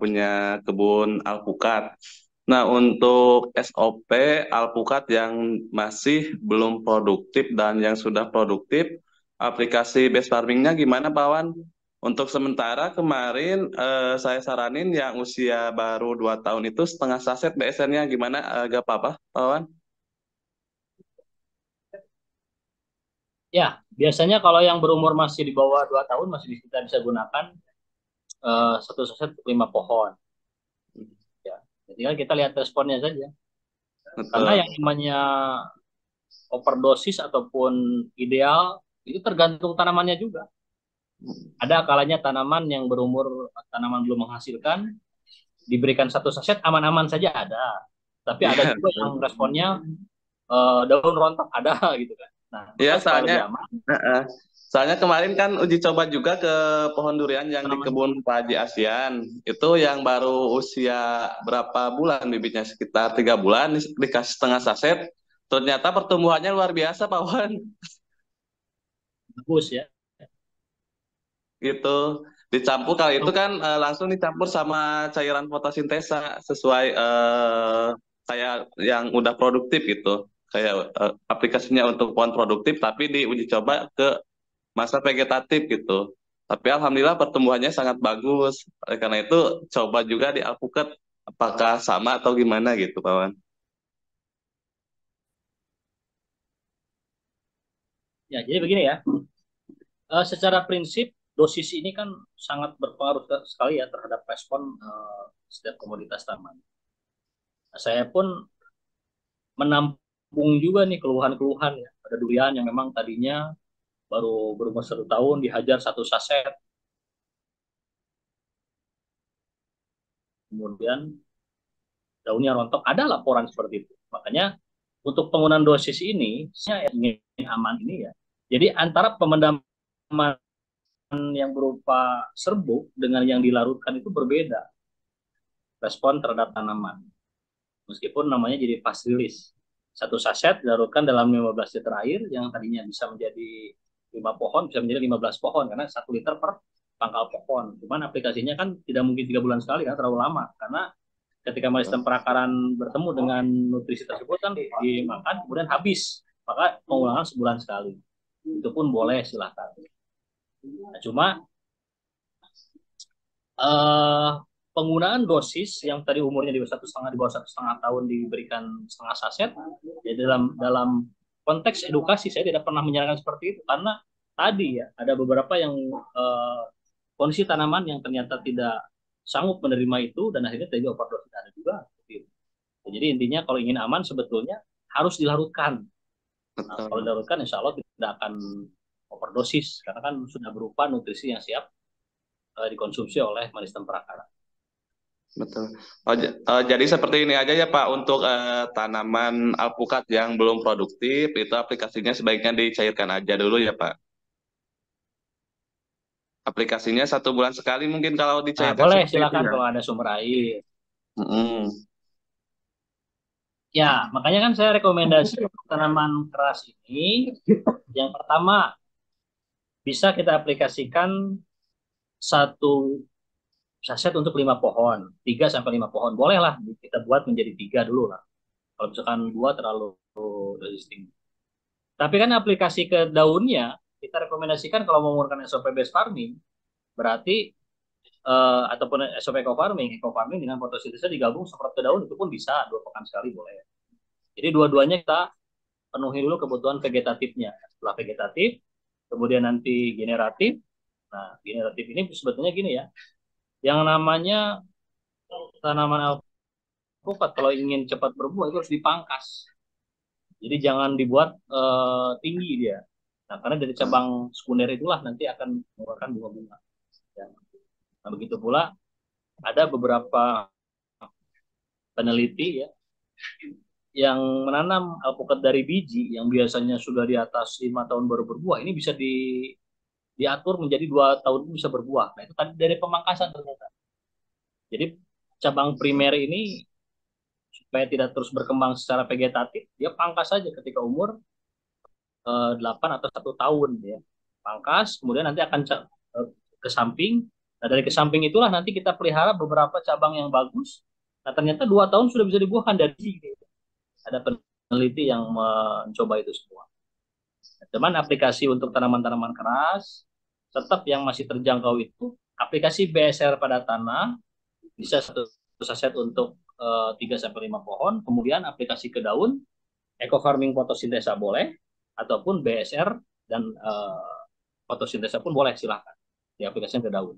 punya kebun alpukat. Nah, untuk SOP alpukat yang masih belum produktif dan yang sudah produktif, aplikasi base farmingnya gimana, Pak Wan? Untuk sementara kemarin saya saranin yang usia baru 2 tahun itu setengah saset BSN-nya gimana? Gak apa-apa, Pak Wan? Ya, biasanya kalau yang berumur masih di bawah 2 tahun masih kita bisa gunakan satu saset untuk 5 pohon. Ya, jadi kan kita lihat responnya saja. Karena Betul. yang namanya overdosis ataupun ideal itu tergantung tanamannya juga. Ada kalanya tanaman yang berumur, tanaman belum menghasilkan, diberikan satu saset aman-aman saja ada. Tapi ada Iya, juga betul. yang responnya daun rontok ada gitu kan. Nah, Iya, maka supaya soalnya lebih aman, Heeh. Soalnya kemarin kan uji coba juga ke pohon durian yang di tanaman kebun Pak Haji Asian. Itu yang baru usia berapa bulan bibitnya sekitar 3 bulan dikasih setengah saset. Ternyata pertumbuhannya luar biasa Pak Wan. bagus ya. Gitu. Dicampur kali itu kan langsung dicampur sama cairan fotosintesa sesuai kayak yang udah produktif gitu. Kayak aplikasinya untuk pohon produktif tapi diuji coba ke masa vegetatif gitu. Tapi alhamdulillah pertumbuhannya sangat bagus. Oleh karena itu coba juga di alpukat apakah sama atau gimana gitu, kawan. Ya, jadi begini ya. Secara prinsip dosis ini kan sangat berpengaruh sekali ya terhadap respon setiap komoditas tanaman. Nah, saya pun menampung juga nih keluhan-keluhan ya. Ada durian yang memang tadinya baru berumur 1 tahun dihajar satu saset, kemudian daunnya rontok. Ada laporan seperti itu. Makanya untuk penggunaan dosis ini, saya ingin aman ini ya. Jadi antara pemendaman yang berupa serbuk dengan yang dilarutkan itu berbeda respon terhadap tanaman. Meskipun namanya jadi fast release. Satu saset dilarutkan dalam 15 liter air yang tadinya bisa menjadi 5 pohon, bisa menjadi 15 pohon karena 1 liter per pangkal pohon. Cuman aplikasinya kan tidak mungkin 3 bulan sekali kan terlalu lama karena ketika sistem perakaran bertemu dengan nutrisi tersebut kan dimakan kemudian habis. Maka pengulangan sebulan sekali. Itu pun boleh silahkan. Nah, cuma eh, penggunaan dosis yang tadi umurnya di bawah 1,5 di bawah 1,5 tahun diberikan setengah saset ya dalam dalam konteks edukasi saya tidak pernah menyarankan seperti itu karena tadi ya ada beberapa yang kondisi tanaman yang ternyata tidak sanggup menerima itu dan akhirnya terjadi overdosis ada juga seperti itu. Jadi intinya kalau ingin aman sebetulnya harus dilarutkan. Nah, kalau Betul. dilarutkan insya Allah tidak akan overdosis karena kan sudah berupa nutrisi yang siap dikonsumsi oleh sistem perakaran. Betul. Jadi seperti ini aja ya Pak untuk tanaman alpukat yang belum produktif itu aplikasinya sebaiknya dicairkan aja dulu ya Pak. Aplikasinya 1 bulan sekali mungkin kalau Nah, dicairkan boleh seperti itu silakan ya. kalau ada sumber air. Mm-mm. Ya, makanya kan saya rekomendasi untuk tanaman keras ini, yang pertama bisa kita aplikasikan satu saset untuk 5 pohon, 3 sampai 5 pohon. Bolehlah kita buat menjadi 3 dulu lah. Kalau misalkan 2 terlalu resisting. Tapi kan aplikasi ke daunnya, kita rekomendasikan kalau mau menggunakan SOP based farming, berarti ataupun SOP eco farming dengan fotosintesa digabung seperti ke daun itu pun bisa 2 pekan sekali boleh. Jadi dua-duanya kita penuhi dulu kebutuhan vegetatifnya. Setelah vegetatif, kemudian nanti generatif. Nah, generatif ini sebetulnya gini ya, yang namanya tanaman alpukat kalau ingin cepat berbuah itu harus dipangkas. Jadi jangan dibuat tinggi dia. Nah, karena dari cabang sekunder itulah nanti akan mengeluarkan bunga-bunga. Ya. Nah, begitu pula ada beberapa peneliti ya yang menanam alpukat dari biji yang biasanya sudah di atas 5 tahun baru berbuah ini bisa diatur menjadi 2 tahun bisa berbuah. Nah itu tadi dari pemangkasan ternyata. Jadi cabang primer ini supaya tidak terus berkembang secara vegetatif, dia pangkas saja ketika umur 8 atau 1 tahun ya. Pangkas, kemudian nanti akan ke samping, Nah, dari kesamping itulah nanti kita pelihara beberapa cabang yang bagus. Nah, ternyata 2 tahun sudah bisa dibuahkan dari sini. Ada peneliti yang mencoba itu semua. Cuman aplikasi untuk tanaman-tanaman keras, tetap yang masih terjangkau itu aplikasi BSR pada tanah, bisa satu saset untuk 3 sampai 5 pohon, kemudian aplikasi ke daun, eco farming fotosintesa boleh, ataupun BSR dan fotosintesa pun boleh, silahkan di aplikasi ke daun.